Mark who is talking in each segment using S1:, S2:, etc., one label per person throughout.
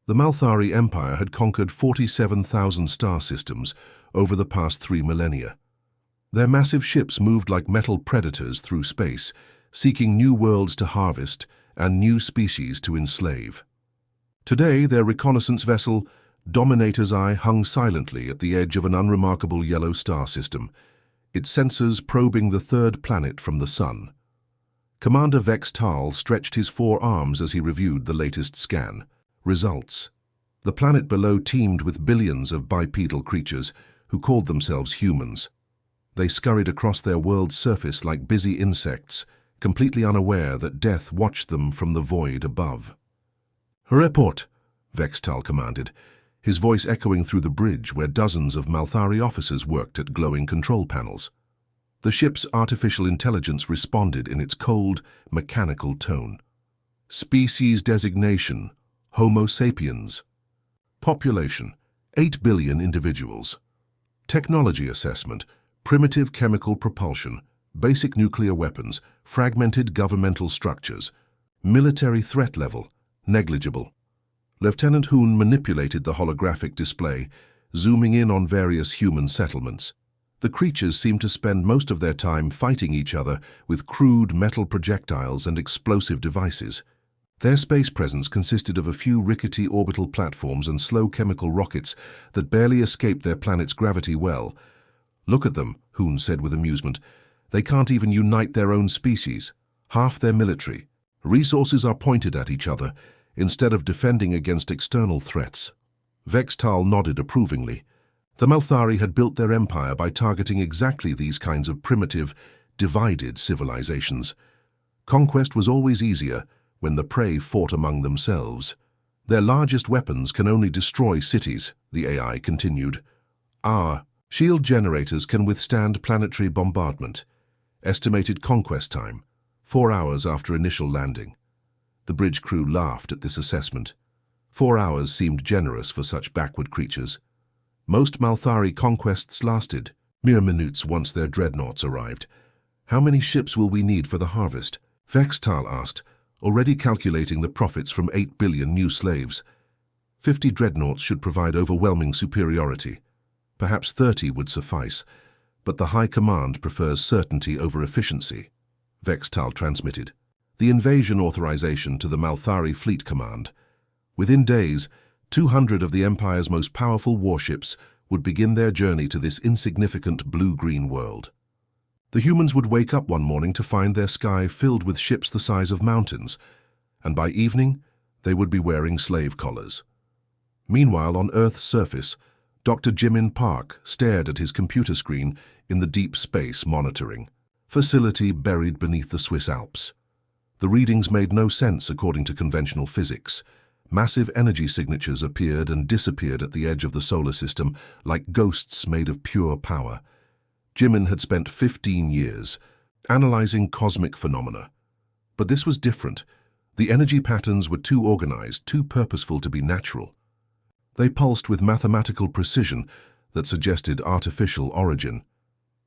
S1: The Malthari Empire had conquered 47,000 star systems over the past 3 millennia. Their massive ships moved like metal predators through space, seeking new worlds to harvest and new species to enslave. Today, their reconnaissance vessel, Dominator's Eye, hung silently at the edge of an unremarkable yellow star system, its sensors probing the third planet from the Sun. Commander Vex Tal stretched his 4 arms as he reviewed the latest scan. Results. The planet below teemed with billions of bipedal creatures who called themselves humans. They scurried across their world's surface like busy insects, completely unaware that death watched them from the void above. "Report," Vex Tal commanded, his voice echoing through the bridge where dozens of Malthari officers worked at glowing control panels. The ship's artificial intelligence responded in its cold, mechanical tone. Species designation: Homo sapiens. Population: 8 billion individuals. Technology assessment: primitive chemical propulsion, basic nuclear weapons, fragmented governmental structures. Military threat level: negligible. Lieutenant Hoon manipulated the holographic display, zooming in on various human settlements. The creatures seemed to spend most of their time fighting each other with crude metal projectiles and explosive devices. Their space presence consisted of a few rickety orbital platforms and slow chemical rockets that barely escaped their planet's gravity well. "Look at them," Hoon said with amusement. "They can't even unite their own species. Half their military. Resources are pointed at each other, instead of defending against external threats." Vex Tal nodded approvingly. The Malthari had built their empire by targeting exactly these kinds of primitive, divided civilizations. Conquest was always easier when the prey fought among themselves. "Their largest weapons can only destroy cities," the AI continued. "Our shield generators can withstand planetary bombardment. Estimated conquest time: 4 hours after initial landing." The bridge crew laughed at this assessment. 4 hours seemed generous for such backward creatures. Most Malthari conquests lasted mere minutes once their dreadnoughts arrived. "How many ships will we need for the harvest?" Vex Tal asked, already calculating the profits from 8 billion new slaves. 50 dreadnoughts should provide overwhelming superiority. Perhaps 30 would suffice, but the High Command prefers certainty over efficiency, Vex Tal transmitted. The invasion authorization to the Malthari Fleet Command. Within days, 200 of the Empire's most powerful warships would begin their journey to this insignificant blue-green world. The humans would wake up one morning to find their sky filled with ships the size of mountains, and by evening, they would be wearing slave collars. Meanwhile, on Earth's surface, Dr. Jimin Park stared at his computer screen in the deep space monitoring facility buried beneath the Swiss Alps. The readings made no sense according to conventional physics. Massive energy signatures appeared and disappeared at the edge of the solar system like ghosts made of pure power. Jimin had spent 15 years analyzing cosmic phenomena. But this was different. The energy patterns were too organized, too purposeful to be natural. They pulsed with mathematical precision that suggested artificial origin.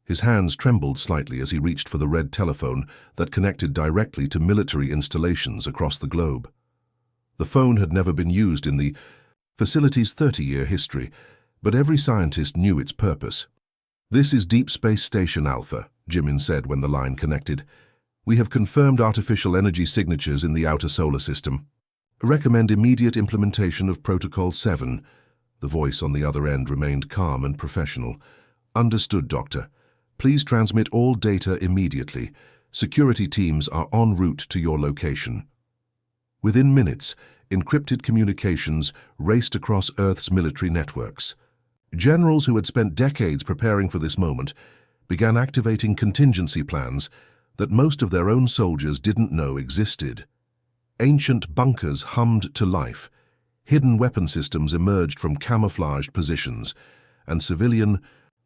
S1: His hands trembled slightly as he reached for the red telephone that connected directly to military installations across the globe. The phone had never been used in the facility's 30-year history, but every scientist knew its purpose. "This is Deep Space Station Alpha," Jimin said when the line connected. "We have confirmed artificial energy signatures in the outer solar system. Recommend immediate implementation of Protocol 7. The voice on the other end remained calm and professional. "Understood, Doctor. Please transmit all data immediately. Security teams are en route to your location." Within minutes, encrypted communications raced across Earth's military networks. Generals who had spent decades preparing for this moment began activating contingency plans that most of their own soldiers didn't know existed. Ancient bunkers hummed to life, hidden weapon systems emerged from camouflaged positions, and civilian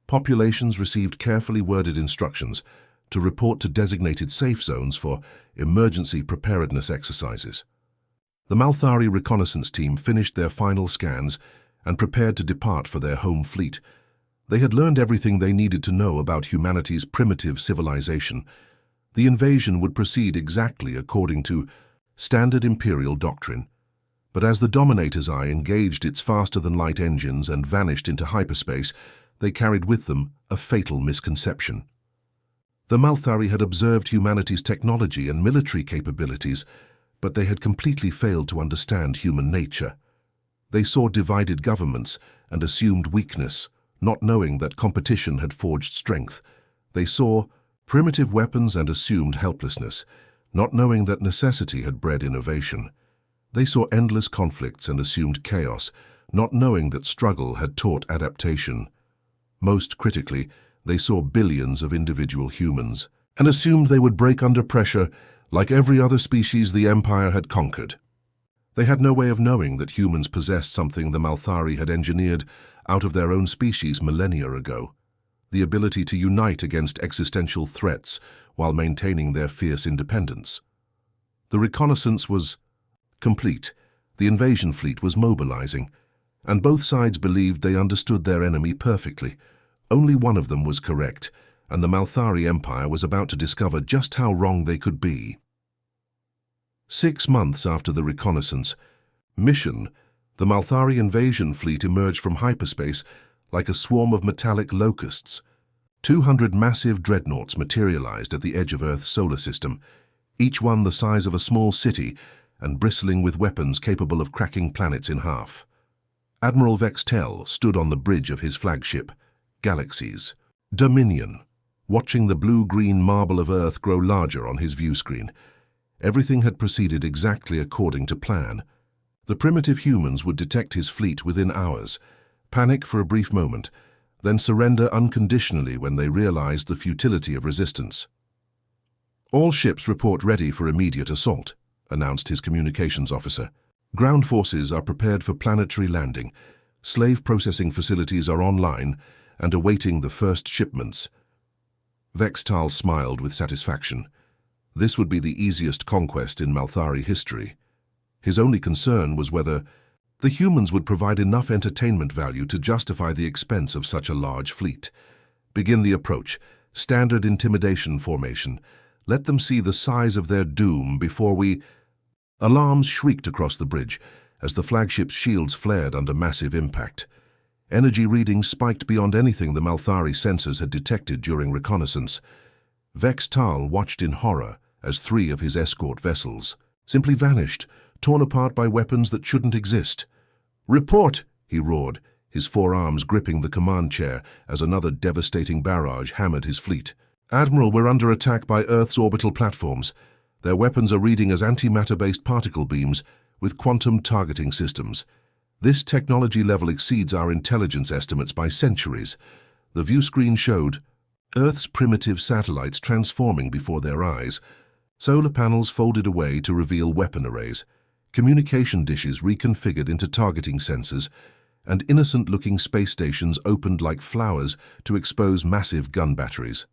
S1: populations received carefully worded instructions to report to designated safe zones for emergency preparedness exercises. The Malthari reconnaissance team finished their final scans and prepared to depart for their home fleet. They had learned everything they needed to know about humanity's primitive civilization. The invasion would proceed exactly according to standard imperial doctrine. But as the Dominator's eye engaged its faster-than-light engines and vanished into hyperspace, they carried with them a fatal misconception. The Malthari had observed humanity's technology and military capabilities, but they had completely failed to understand human nature. They saw divided governments and assumed weakness, not knowing that competition had forged strength. They saw primitive weapons and assumed helplessness, not knowing that necessity had bred innovation. They saw endless conflicts and assumed chaos, not knowing that struggle had taught adaptation. Most critically, they saw billions of individual humans and assumed they would break under pressure like every other species the Empire had conquered. They had no way of knowing that humans possessed something the Malthari had engineered out of their own species millennia ago, the ability to unite against existential threats while maintaining their fierce independence. The reconnaissance was complete. The invasion fleet was mobilizing, and both sides believed they understood their enemy perfectly. Only one of them was correct, and the Malthari Empire was about to discover just how wrong they could be. 6 months after the reconnaissance mission, the Malthari invasion fleet emerged from hyperspace like a swarm of metallic locusts. 200 massive dreadnoughts materialized at the edge of Earth's solar system, each one the size of a small city and bristling with weapons capable of cracking planets in half. Admiral Zhou stood on the bridge of his flagship, Galaxy's Dominion, watching the blue-green marble of Earth grow larger on his view screen. Everything had proceeded exactly according to plan. The primitive humans would detect his fleet within hours, panic for a brief moment, then surrender unconditionally when they realized the futility of resistance. "All ships report ready for immediate assault," announced his communications officer. "Ground forces are prepared for planetary landing. Slave processing facilities are online and awaiting the first shipments." Zhou smiled with satisfaction. This would be the easiest conquest in Malthari history. His only concern was whether the humans would provide enough entertainment value to justify the expense of such a large fleet. Begin the approach, standard intimidation formation. Let them see the size of their doom before we... Alarms shrieked across the bridge as the flagship's shields flared under massive impact. Energy readings spiked beyond anything the Malthari sensors had detected during reconnaissance. Zhou watched in horror as 3 of his escort vessels simply vanished, torn apart by weapons that shouldn't exist. "Report!" he roared, his forearms gripping the command chair as another devastating barrage hammered his fleet. "Admiral, we're under attack by Earth's orbital platforms. Their weapons are reading as antimatter-based particle beams with quantum targeting systems. This technology level exceeds our intelligence estimates by centuries." The view screen showed Earth's primitive satellites transforming before their eyes, solar panels folded away to reveal weapon arrays, communication dishes reconfigured into targeting sensors, and innocent-looking space stations opened like flowers to expose massive gun batteries.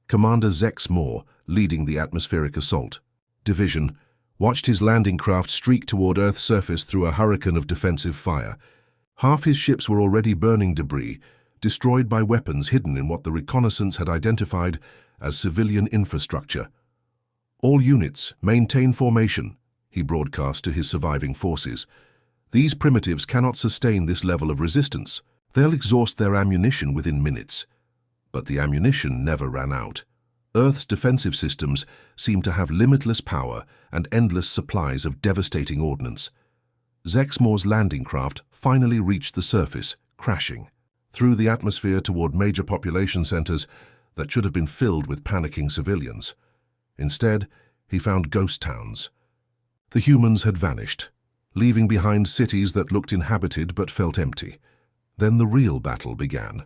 S1: Commander Zhou, leading the atmospheric assault division, watched his landing craft streak toward Earth's surface through a hurricane of defensive fire. Half his ships were already burning debris, destroyed by weapons hidden in what the reconnaissance had identified as civilian infrastructure. "All units, maintain formation," he broadcast to his surviving forces. "These primitives cannot sustain this level of resistance. They'll exhaust their ammunition within minutes." But the ammunition never ran out. Earth's defensive systems seemed to have limitless power and endless supplies of devastating ordnance. Zhou's landing craft finally reached the surface, crashing through the atmosphere toward major population centers that should have been filled with panicking civilians. Instead, he found ghost towns. The humans had vanished, leaving behind cities that looked inhabited but felt empty. Then the real battle began.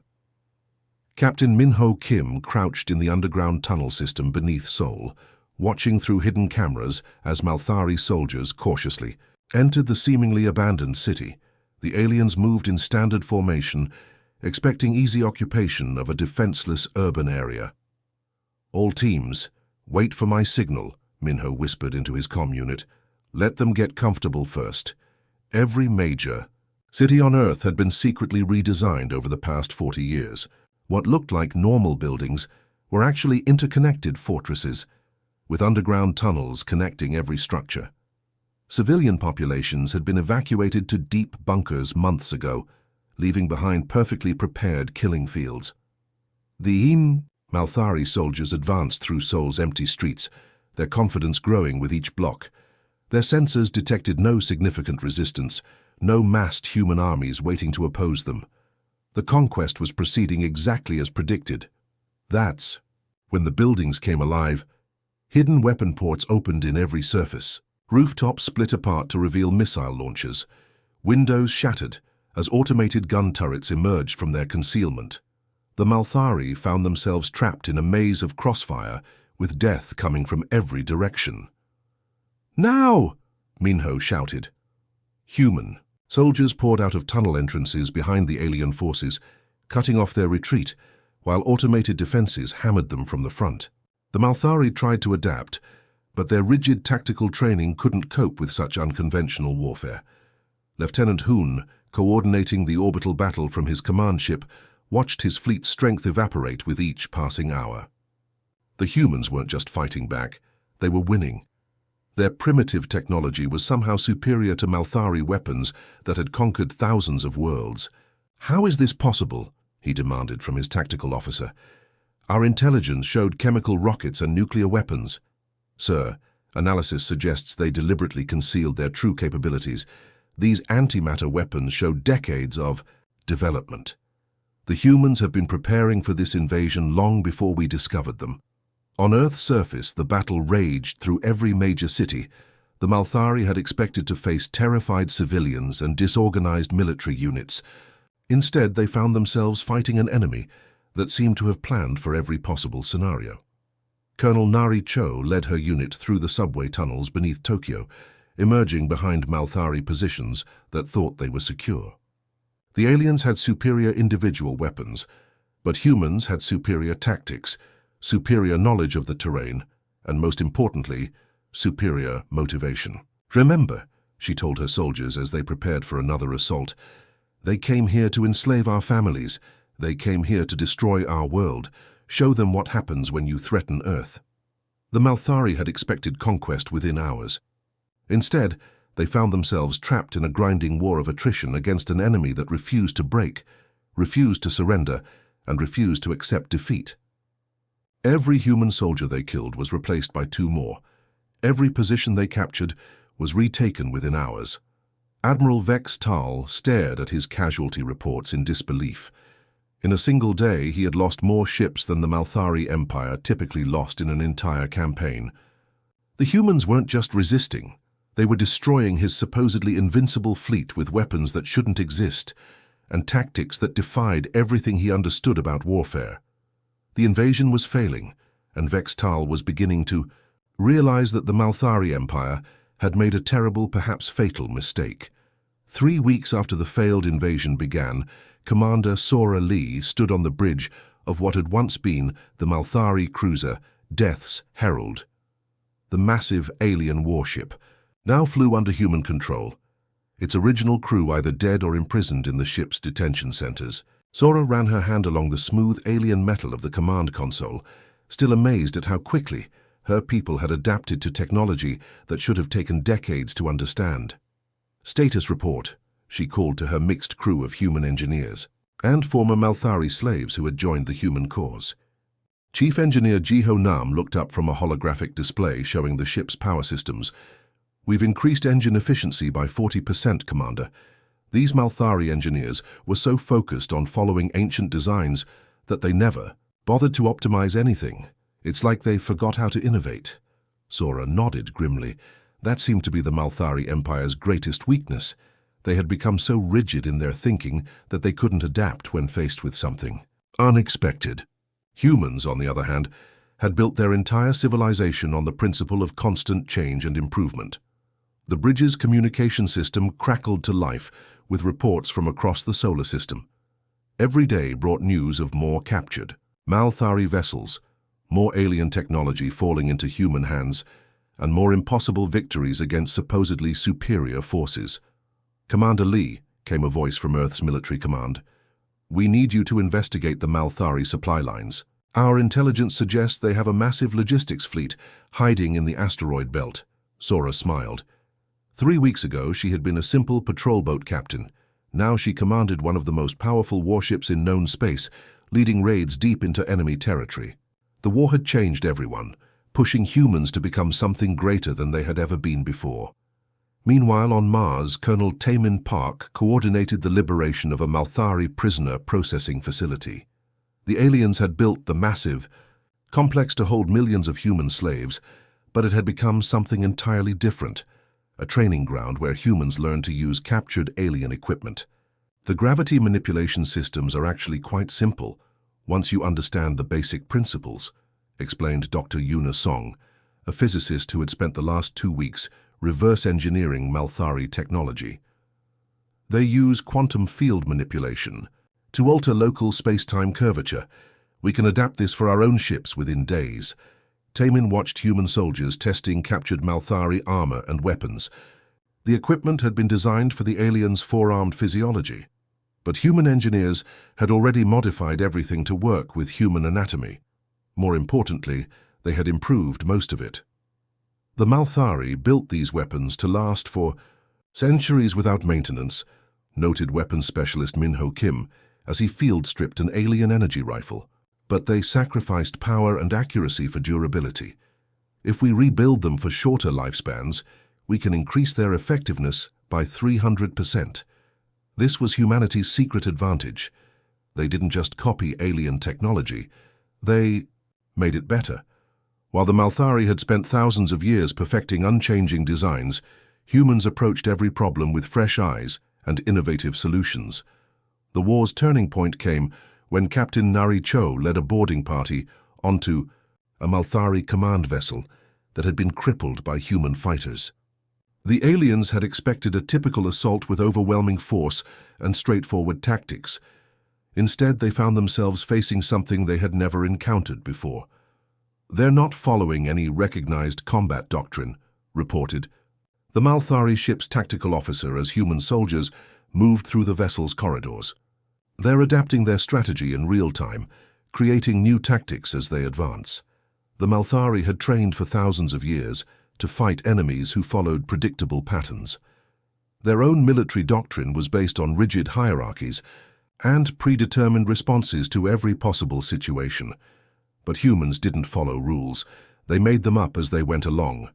S1: Captain Minho Kim crouched in the underground tunnel system beneath Seoul, watching through hidden cameras as Malthari soldiers cautiously entered the seemingly abandoned city. The aliens moved in standard formation, expecting easy occupation of a defenseless urban area. "All teams, wait for my signal," Minho whispered into his comm unit. "Let them get comfortable first." Every major city on Earth had been secretly redesigned over the past 40 years. What looked like normal buildings were actually interconnected fortresses, with underground tunnels connecting every structure. Civilian populations had been evacuated to deep bunkers months ago, leaving behind perfectly prepared killing fields. The Malthari soldiers advanced through Seoul's empty streets, their confidence growing with each block. Their sensors detected no significant resistance, no massed human armies waiting to oppose them. The conquest was proceeding exactly as predicted. That's when the buildings came alive. Hidden weapon ports opened in every surface. Rooftops split apart to reveal missile launchers. Windows shattered as automated gun turrets emerged from their concealment. The Malthari found themselves trapped in a maze of crossfire, with death coming from every direction. "Now!" Minho shouted. Human. Soldiers poured out of tunnel entrances behind the alien forces, cutting off their retreat, while automated defenses hammered them from the front. The Malthari tried to adapt, but their rigid tactical training couldn't cope with such unconventional warfare. Lieutenant Hoon, coordinating the orbital battle from his command ship, watched his fleet's strength evaporate with each passing hour. The humans weren't just fighting back, they were winning. Their primitive technology was somehow superior to Malthari weapons that had conquered thousands of worlds. "How is this possible?" he demanded from his tactical officer. "Our intelligence showed chemical rockets and nuclear weapons." "Sir, analysis suggests they deliberately concealed their true capabilities. These antimatter weapons show decades of development. The humans have been preparing for this invasion long before we discovered them." On Earth's surface, the battle raged through every major city. The Malthari had expected to face terrified civilians and disorganized military units. Instead, they found themselves fighting an enemy that seemed to have planned for every possible scenario. Colonel Nari Cho led her unit through the subway tunnels beneath Tokyo, emerging behind Malthari positions that thought they were secure. The aliens had superior individual weapons, but humans had superior tactics, superior knowledge of the terrain, and most importantly, superior motivation. "Remember," she told her soldiers as they prepared for another assault, "they came here to enslave our families. They came here to destroy our world. Show them what happens when you threaten Earth." The Malthari had expected conquest within hours. Instead, they found themselves trapped in a grinding war of attrition against an enemy that refused to break, refused to surrender, and refused to accept defeat. Every human soldier they killed was replaced by 2 more. Every position they captured was retaken within hours. Admiral Vex Tal stared at his casualty reports in disbelief. In a single day, he had lost more ships than the Malthari Empire typically lost in an entire campaign. The humans weren't just resisting. They were destroying his supposedly invincible fleet with weapons that shouldn't exist, and tactics that defied everything he understood about warfare. The invasion was failing, and Vex Tal was beginning to realize that the Malthari Empire had made a terrible, perhaps fatal mistake. 3 weeks after the failed invasion began, Commander Sora Lee stood on the bridge of what had once been the Malthari cruiser Death's Herald. The massive alien warship now flew under human control, its original crew either dead or imprisoned in the ship's detention centers. Sora ran her hand along the smooth alien metal of the command console, still amazed at how quickly her people had adapted to technology that should have taken decades to understand. "Status report," she called to her mixed crew of human engineers and former Malthari slaves who had joined the human cause. Chief Engineer Jiho Nam looked up from a holographic display showing the ship's power systems. "We've increased engine efficiency by 40%, Commander." These Malthari engineers were so focused on following ancient designs that they never bothered to optimize anything. It's like they forgot how to innovate. Sora nodded grimly. That seemed to be the Malthari Empire's greatest weakness. They had become so rigid in their thinking that they couldn't adapt when faced with something unexpected. Humans, on the other hand, had built their entire civilization on the principle of constant change and improvement. The bridge's communication system crackled to life with reports from across the solar system. Every day brought news of more captured Malthari vessels, more alien technology falling into human hands, and more impossible victories against supposedly superior forces. "Commander Lee," came a voice from Earth's military command, "we need you to investigate the Malthari supply lines. Our intelligence suggests they have a massive logistics fleet hiding in the asteroid belt." Sora smiled. 3 weeks ago, she had been a simple patrol boat captain. Now she commanded one of the most powerful warships in known space, leading raids deep into enemy territory. The war had changed everyone, pushing humans to become something greater than they had ever been before. Meanwhile, on Mars, Colonel Taemin Park coordinated the liberation of a Malthari prisoner processing facility. The aliens had built the massive, complex to hold millions of human slaves, but it had become something entirely different, a training ground where humans learn to use captured alien equipment. The gravity manipulation systems are actually quite simple, once you understand the basic principles, explained Dr. Yuna Song, a physicist who had spent the last 2 weeks reverse engineering Malthari technology. They use quantum field manipulation to alter local space-time curvature. We can adapt this for our own ships within days. Taemin watched human soldiers testing captured Malthari armor and weapons. The equipment had been designed for the aliens' four-armed physiology, but human engineers had already modified everything to work with human anatomy. More importantly, they had improved most of it. The Malthari built these weapons to last for centuries without maintenance, noted weapons specialist Min-Ho Kim as he field-stripped an alien energy rifle. But they sacrificed power and accuracy for durability. If we rebuild them for shorter lifespans, we can increase their effectiveness by 300%. This was humanity's secret advantage. They didn't just copy alien technology, they made it better. While the Malthari had spent thousands of years perfecting unchanging designs, humans approached every problem with fresh eyes and innovative solutions. The war's turning point came when Captain Nari Cho led a boarding party onto a Malthari command vessel that had been crippled by human fighters. The aliens had expected a typical assault with overwhelming force and straightforward tactics. Instead, they found themselves facing something they had never encountered before. "They're not following any recognized combat doctrine," reported the Malthari ship's tactical officer as human soldiers moved through the vessel's corridors. "They're adapting their strategy in real time, creating new tactics as they advance." The Malthari had trained for thousands of years to fight enemies who followed predictable patterns. Their own military doctrine was based on rigid hierarchies and predetermined responses to every possible situation. But humans didn't follow rules. They made them up as they went along.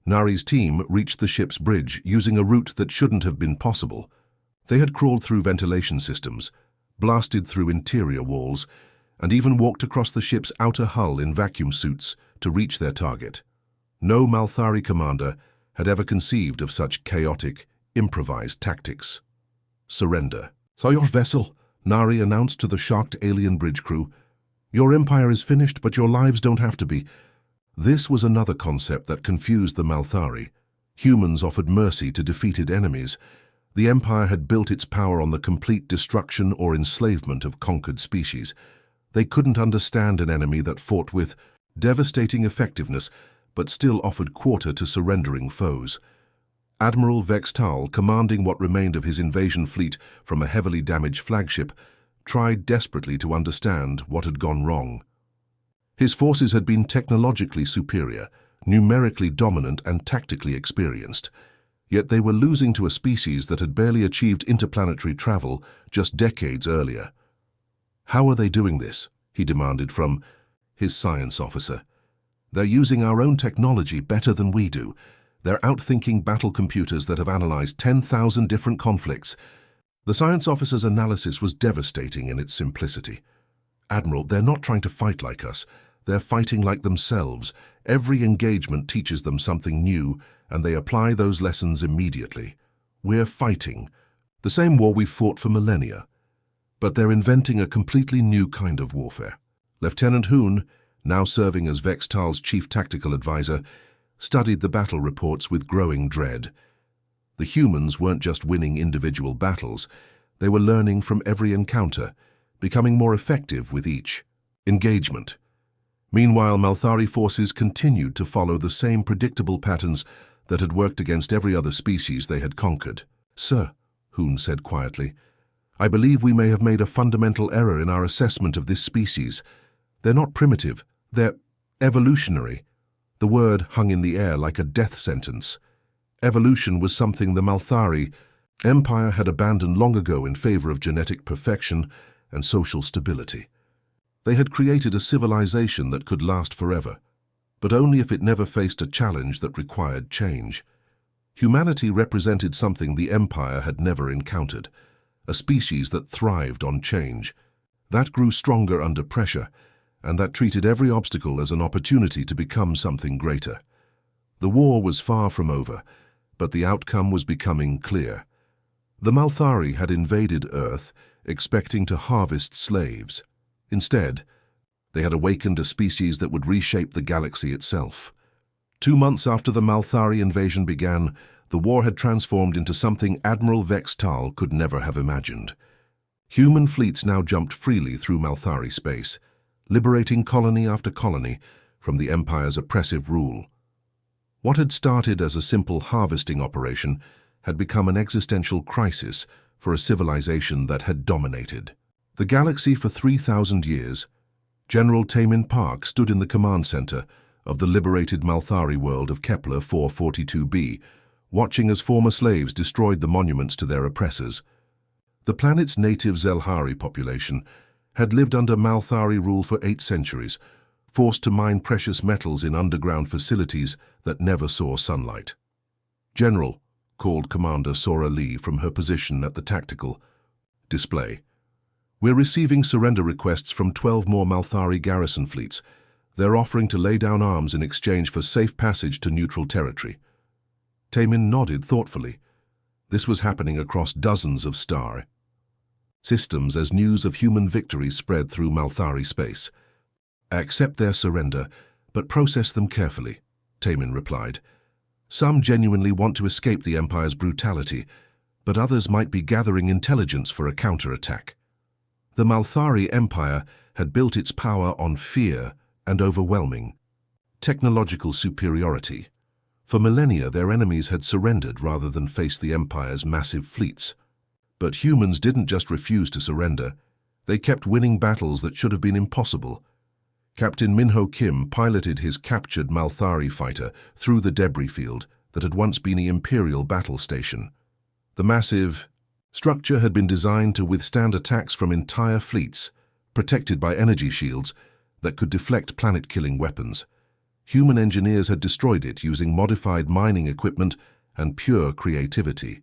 S1: Nari's team reached the ship's bridge using a route that shouldn't have been possible. They had crawled through ventilation systems, blasted through interior walls, and even walked across the ship's outer hull in vacuum suits to reach their target. No Malthari commander had ever conceived of such chaotic, improvised tactics. "Surrender." "So your vessel," Nari announced to the shocked alien bridge crew. "Your empire is finished, but your lives don't have to be." This was another concept that confused the Malthari. Humans offered mercy to defeated enemies. The empire had built its power on the complete destruction or enslavement of conquered species. They couldn't understand an enemy that fought with devastating effectiveness, but still offered quarter to surrendering foes. Admiral Zhou, commanding what remained of his invasion fleet from a heavily damaged flagship, tried desperately to understand what had gone wrong. His forces had been technologically superior, numerically dominant and tactically experienced, yet they were losing to a species that had barely achieved interplanetary travel just decades earlier. "How are they doing this?" he demanded from his science officer. "They're using our own technology better than we do. They're outthinking battle computers that have analyzed 10,000 different conflicts." The science officer's analysis was devastating in its simplicity. "Admiral, they're not trying to fight like us. They're fighting like themselves. Every engagement teaches them something new, and they apply those lessons immediately. We're fighting the same war we've fought for millennia, but they're inventing a completely new kind of warfare." Lieutenant Hoon, now serving as Vextal's chief tactical advisor, studied the battle reports with growing dread. The humans weren't just winning individual battles, they were learning from every encounter, becoming more effective with each engagement. Meanwhile, Malthari forces continued to follow the same predictable patterns that had worked against every other species they had conquered. "Sir," Hoon said quietly, "I believe we may have made a fundamental error in our assessment of this species. They're not primitive, they're evolutionary." The word hung in the air like a death sentence. Evolution was something the Malthari Empire had abandoned long ago in favor of genetic perfection and social stability. They had created a civilization that could last forever, but only if it never faced a challenge that required change. Humanity represented something the Empire had never encountered, a species that thrived on change, that grew stronger under pressure, and that treated every obstacle as an opportunity to become something greater. The war was far from over, but the outcome was becoming clear. The Malthari had invaded Earth, expecting to harvest slaves. Instead, they had awakened a species that would reshape the galaxy itself. 2 months after the Malthari invasion began, the war had transformed into something Admiral Zhou could never have imagined. Human fleets now jumped freely through Malthari space, liberating colony after colony from the Empire's oppressive rule. What had started as a simple harvesting operation had become an existential crisis for a civilization that had dominated the galaxy for 3,000 years. General Taemin Park stood in the command center of the liberated Malthari world of Kepler 442b, watching as former slaves destroyed the monuments to their oppressors. The planet's native Zelhari population had lived under Malthari rule for 8 centuries, forced to mine precious metals in underground facilities that never saw sunlight. General, called Commander Sora Lee from her position at the tactical display. We're receiving surrender requests from 12 more Malthari garrison fleets. They're offering to lay down arms in exchange for safe passage to neutral territory. Taemin nodded thoughtfully. This was happening across dozens of star systems as news of human victories spread through Malthari space. Accept their surrender, but process them carefully, Taemin replied. Some genuinely want to escape the Empire's brutality, but others might be gathering intelligence for a counterattack. The Malthari Empire had built its power on fear and overwhelming technological superiority. For millennia, their enemies had surrendered rather than face the Empire's massive fleets. But humans didn't just refuse to surrender. They kept winning battles that should have been impossible. Captain Minho Kim piloted his captured Malthari fighter through the debris field that had once been the Imperial battle station. The massive structure had been designed to withstand attacks from entire fleets, protected by energy shields that could deflect planet-killing weapons. Human engineers had destroyed it using modified mining equipment and pure creativity.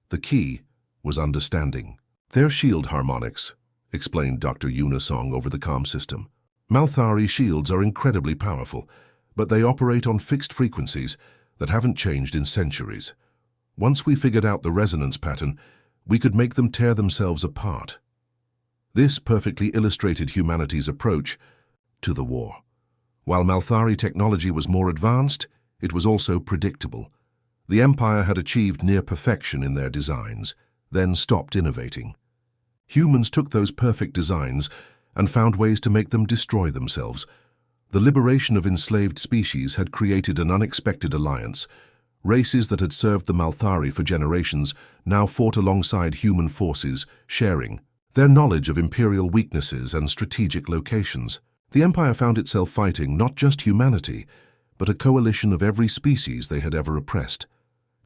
S1: The key was understanding. Their shield harmonics, explained Dr. Unisong over the comm system. Malthari shields are incredibly powerful, but they operate on fixed frequencies that haven't changed in centuries. Once we figured out the resonance pattern, we could make them tear themselves apart. This perfectly illustrated humanity's approach to the war. While Malthari technology was more advanced, it was also predictable. The Empire had achieved near perfection in their designs, then stopped innovating. Humans took those perfect designs and found ways to make them destroy themselves. The liberation of enslaved species had created an unexpected alliance. Races that had served the Malthari for generations now fought alongside human forces, sharing their knowledge of imperial weaknesses and strategic locations. The Empire found itself fighting not just humanity, but a coalition of every species they had ever oppressed.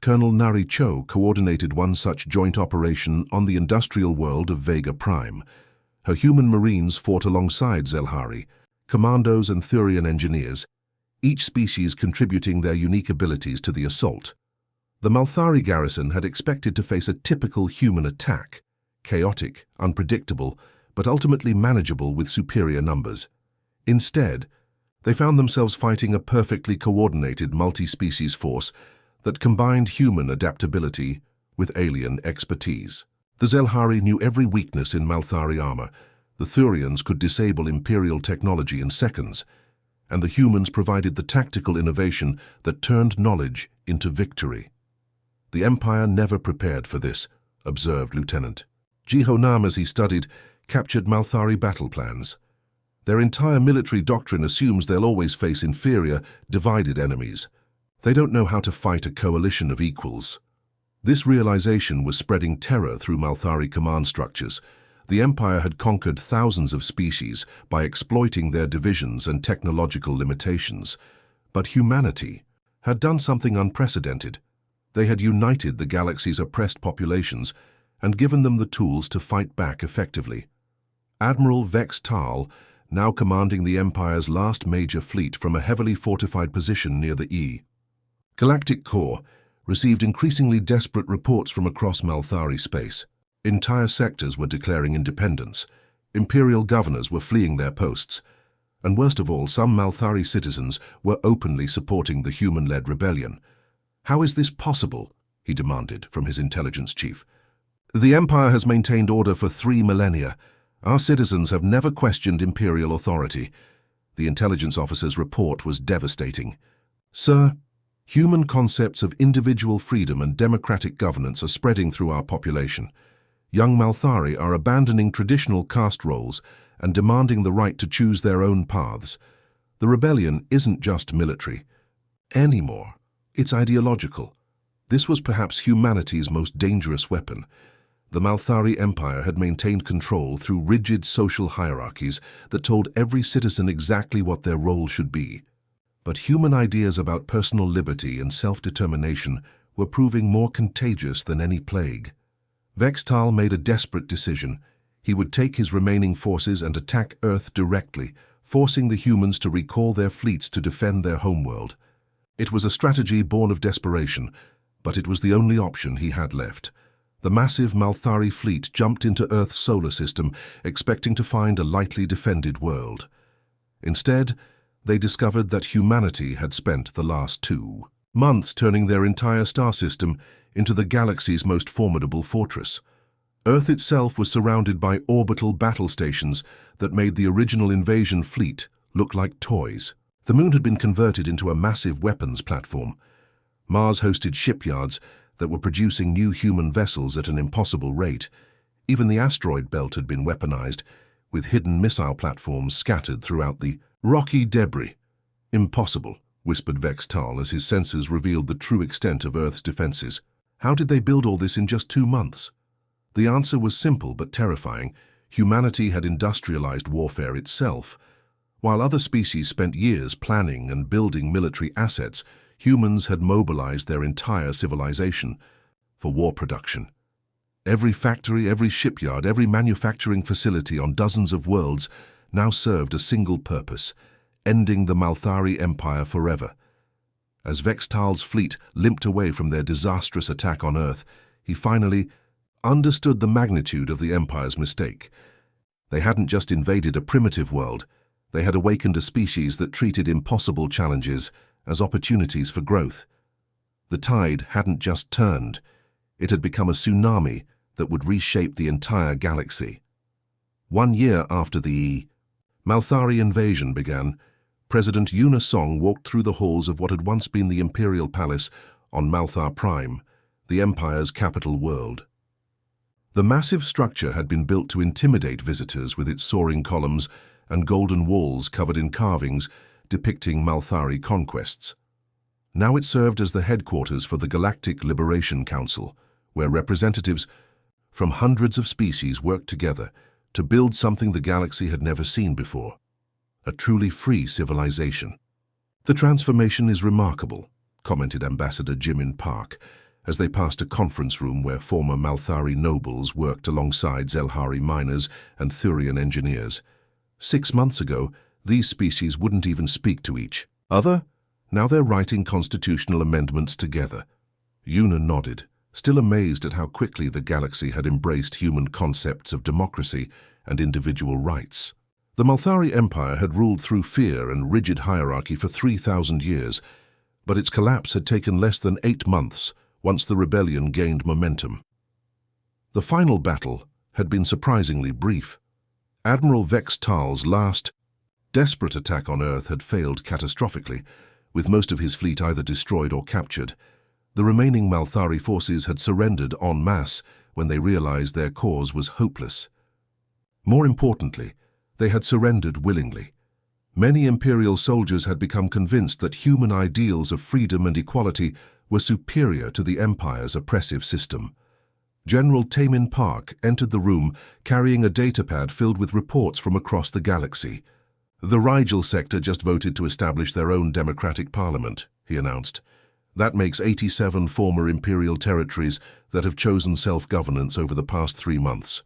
S1: Colonel Nari Cho coordinated one such joint operation on the industrial world of Vega Prime. Her human marines fought alongside Zelhari, commandos and Thurian engineers, each species contributing their unique abilities to the assault. The Malthari garrison had expected to face a typical human attack, chaotic, unpredictable, but ultimately manageable with superior numbers. Instead, they found themselves fighting a perfectly coordinated multi-species force that combined human adaptability with alien expertise. The Zelhari knew every weakness in Malthari armor. The Thurians could disable Imperial technology in seconds, and the humans provided the tactical innovation that turned knowledge into victory. The Empire never prepared for this, observed Lieutenant Jiho Nam as he studied captured Malthari battle plans. Their entire military doctrine assumes they'll always face inferior, divided enemies. They don't know how to fight a coalition of equals. This realization was spreading terror through Malthari command structures. The Empire had conquered thousands of species by exploiting their divisions and technological limitations. But humanity had done something unprecedented. They had united the galaxy's oppressed populations and given them the tools to fight back effectively. Admiral Zhou, now commanding the Empire's last major fleet from a heavily fortified position near the Galactic Core, received increasingly desperate reports from across Malthari space. Entire sectors were declaring independence, imperial governors were fleeing their posts, and worst of all, some Malthari citizens were openly supporting the human-led rebellion. "How is this possible?" he demanded from his intelligence chief. "The Empire has maintained order for 3 millennia. Our citizens have never questioned imperial authority." The intelligence officer's report was devastating. "Sir, human concepts of individual freedom and democratic governance are spreading through our population. Young Malthari are abandoning traditional caste roles and demanding the right to choose their own paths. The rebellion isn't just military anymore. It's ideological. This was perhaps humanity's most dangerous weapon. The Malthari Empire had maintained control through rigid social hierarchies that told every citizen exactly what their role should be. But human ideas about personal liberty and self-determination were proving more contagious than any plague. Zhou made a desperate decision. He would take his remaining forces and attack Earth directly, forcing the humans to recall their fleets to defend their homeworld. It was a strategy born of desperation, but it was the only option he had left. The massive Malthari fleet jumped into Earth's solar system, expecting to find a lightly defended world. Instead, they discovered that humanity had spent the last 2 months turning their entire star system into the galaxy's most formidable fortress. Earth itself was surrounded by orbital battle stations that made the original invasion fleet look like toys. The moon had been converted into a massive weapons platform. Mars hosted shipyards that were producing new human vessels at an impossible rate. Even the asteroid belt had been weaponized, with hidden missile platforms scattered throughout the rocky debris. "Impossible," whispered Zhou as his senses revealed the true extent of Earth's defenses. How did they build all this in just 2 months? The answer was simple but terrifying. Humanity had industrialized warfare itself. While other species spent years planning and building military assets, humans had mobilized their entire civilization for war production. Every factory, every shipyard, every manufacturing facility on dozens of worlds now served a single purpose: ending the Malthari Empire forever. As Zhou's fleet limped away from their disastrous attack on Earth, he finally understood the magnitude of the Empire's mistake. They hadn't just invaded a primitive world, they had awakened a species that treated impossible challenges as opportunities for growth. The tide hadn't just turned, it had become a tsunami that would reshape the entire galaxy. 1 year after the Malthari invasion began, President Yuna Song walked through the halls of what had once been the Imperial Palace on Malthar Prime, the Empire's capital world. The massive structure had been built to intimidate visitors with its soaring columns and golden walls covered in carvings depicting Malthari conquests. Now it served as the headquarters for the Galactic Liberation Council, where representatives from hundreds of species worked together to build something the galaxy had never seen before: a truly free civilization. "The transformation is remarkable," commented Ambassador Jimin Park, as they passed a conference room where former Malthari nobles worked alongside Zelhari miners and Thurian engineers. 6 months ago, these species wouldn't even speak to each other. Now they're writing constitutional amendments together. Yuna nodded, still amazed at how quickly the galaxy had embraced human concepts of democracy and individual rights. The Malthari Empire had ruled through fear and rigid hierarchy for 3,000 years, but its collapse had taken less than 8 months once the rebellion gained momentum. The final battle had been surprisingly brief. Admiral Zhou's last desperate attack on Earth had failed catastrophically, with most of his fleet either destroyed or captured. The remaining Malthari forces had surrendered en masse when they realized their cause was hopeless. More importantly, they had surrendered willingly. Many Imperial soldiers had become convinced that human ideals of freedom and equality were superior to the Empire's oppressive system. General Taemin Park entered the room carrying a datapad filled with reports from across the galaxy. "The Rigel sector just voted to establish their own democratic parliament," he announced. That makes 87 former imperial territories that have chosen self-governance over the past 3 months.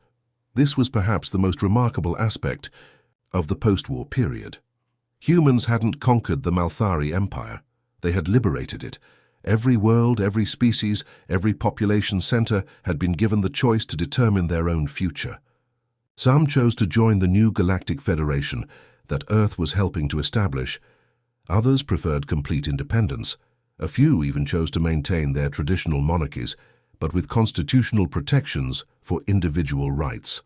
S1: This was perhaps the most remarkable aspect of the post-war period. Humans hadn't conquered the Malthari Empire. They had liberated it. Every world, every species, every population center had been given the choice to determine their own future. Some chose to join the new Galactic Federation that Earth was helping to establish. Others preferred complete independence. A few even chose to maintain their traditional monarchies, but with constitutional protections for individual rights.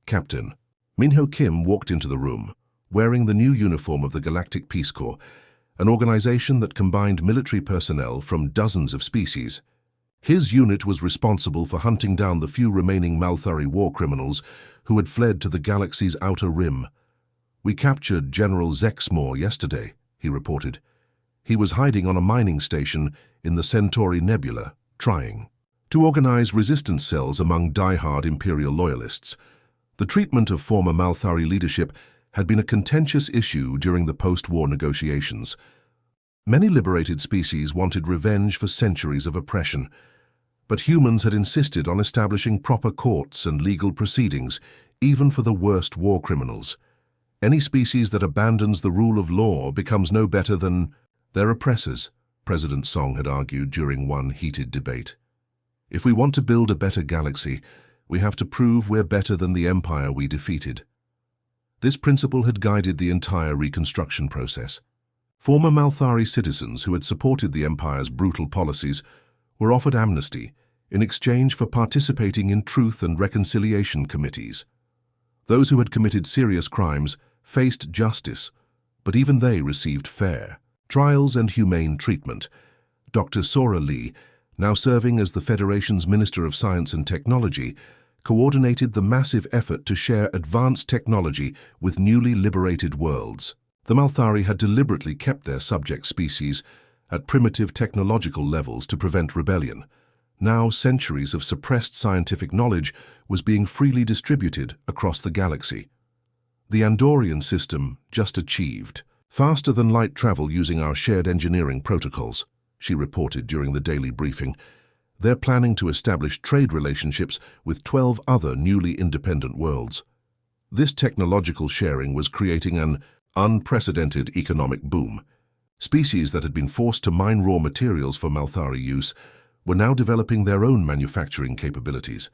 S1: Captain Minho Kim walked into the room, wearing the new uniform of the Galactic Peace Corps, an organization that combined military personnel from dozens of species. His unit was responsible for hunting down the few remaining Malthari war criminals who had fled to the galaxy's outer rim. "We captured General Zexmore yesterday," he reported. He was hiding on a mining station in the Centauri Nebula, trying to organize resistance cells among die-hard Imperial loyalists. The treatment of former Malthari leadership had been a contentious issue during the post-war negotiations. Many liberated species wanted revenge for centuries of oppression, but humans had insisted on establishing proper courts and legal proceedings, even for the worst war criminals. Any species that abandons the rule of law becomes no better than their oppressors, President Song had argued during one heated debate. If we want to build a better galaxy, we have to prove we're better than the empire we defeated. This principle had guided the entire reconstruction process. Former Malthari citizens who had supported the empire's brutal policies were offered amnesty in exchange for participating in truth and reconciliation committees. Those who had committed serious crimes faced justice, but even they received fair trials and humane treatment. Dr. Sora Lee, now serving as the Federation's Minister of Science and Technology, coordinated the massive effort to share advanced technology with newly liberated worlds. The Malthari had deliberately kept their subject species at primitive technological levels to prevent rebellion. Now, centuries of suppressed scientific knowledge was being freely distributed across the galaxy. The Andorian system just achieved faster-than-light travel using our shared engineering protocols, she reported during the daily briefing. They're planning to establish trade relationships with 12 other newly independent worlds. This technological sharing was creating an unprecedented economic boom. Species that had been forced to mine raw materials for Malthari use were now developing their own manufacturing capabilities.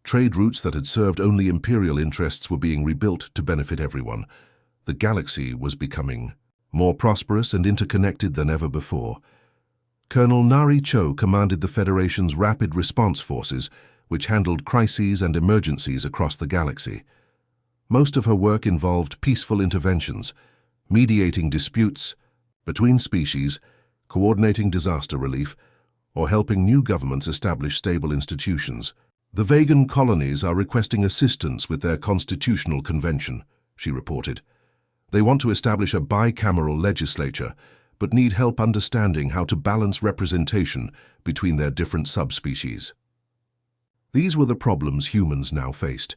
S1: Trade routes that had served only imperial interests were being rebuilt to benefit everyone. The galaxy was becoming more prosperous and interconnected than ever before. Colonel Nari Cho commanded the Federation's Rapid Response Forces, which handled crises and emergencies across the galaxy. Most of her work involved peaceful interventions, mediating disputes between species, coordinating disaster relief, or helping new governments establish stable institutions. "The Vegan colonies are requesting assistance with their constitutional convention," she reported. "They want to establish a bicameral legislature, but need help understanding how to balance representation between their different subspecies." These were the problems humans now faced.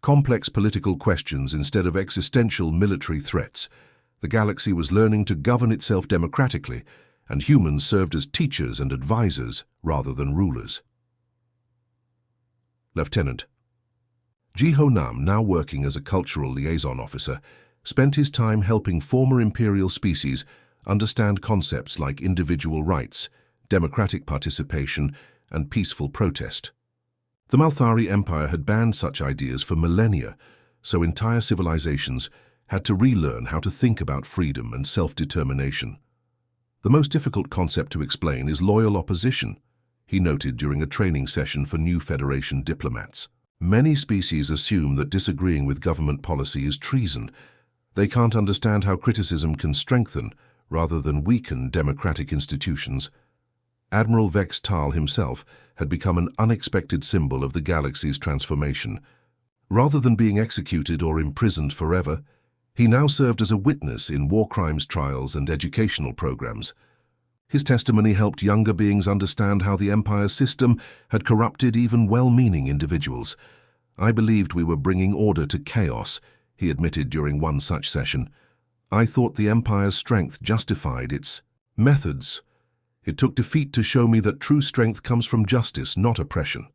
S1: Complex political questions instead of existential military threats. The galaxy was learning to govern itself democratically, and humans served as teachers and advisors rather than rulers. Lieutenant Jiho Nam, now working as a cultural liaison officer, spent his time helping former imperial species understand concepts like individual rights, democratic participation, and peaceful protest. The Malthari Empire had banned such ideas for millennia, so entire civilizations had to relearn how to think about freedom and self-determination. "The most difficult concept to explain is loyal opposition," he noted during a training session for new Federation diplomats. "Many species assume that disagreeing with government policy is treason. They can't understand how criticism can strengthen rather than weaken democratic institutions." Admiral Vex Tal himself had become an unexpected symbol of the galaxy's transformation. Rather than being executed or imprisoned forever, he now served as a witness in war crimes trials and educational programs. His testimony helped younger beings understand how the Empire's system had corrupted even well-meaning individuals. "I believed we were bringing order to chaos," he admitted during one such session. "I thought the Empire's strength justified its methods. It took defeat to show me that true strength comes from justice, not oppression.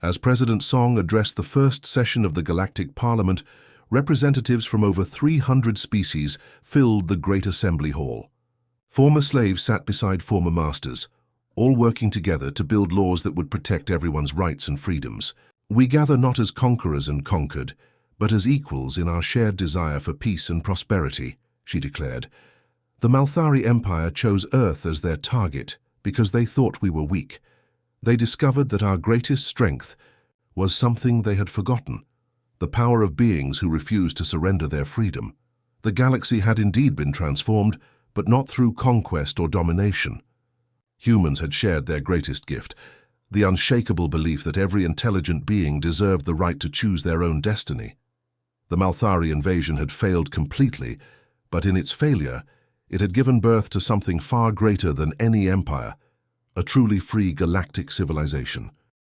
S1: As President Song addressed the first session of the Galactic Parliament, representatives from over 300 species filled the Great Assembly Hall. Former slaves sat beside former masters, all working together to build laws that would protect everyone's rights and freedoms. We gather not as conquerors and conquered, but as equals in our shared desire for peace and prosperity, she declared. The Malthari Empire chose Earth as their target because they thought we were weak. They discovered that our greatest strength was something they had forgotten, the power of beings who refused to surrender their freedom. The galaxy had indeed been transformed, but not through conquest or domination. Humans had shared their greatest gift, the unshakable belief that every intelligent being deserved the right to choose their own destiny. The Malthari invasion had failed completely, but in its failure, it had given birth to something far greater than any empire, a truly free galactic civilization.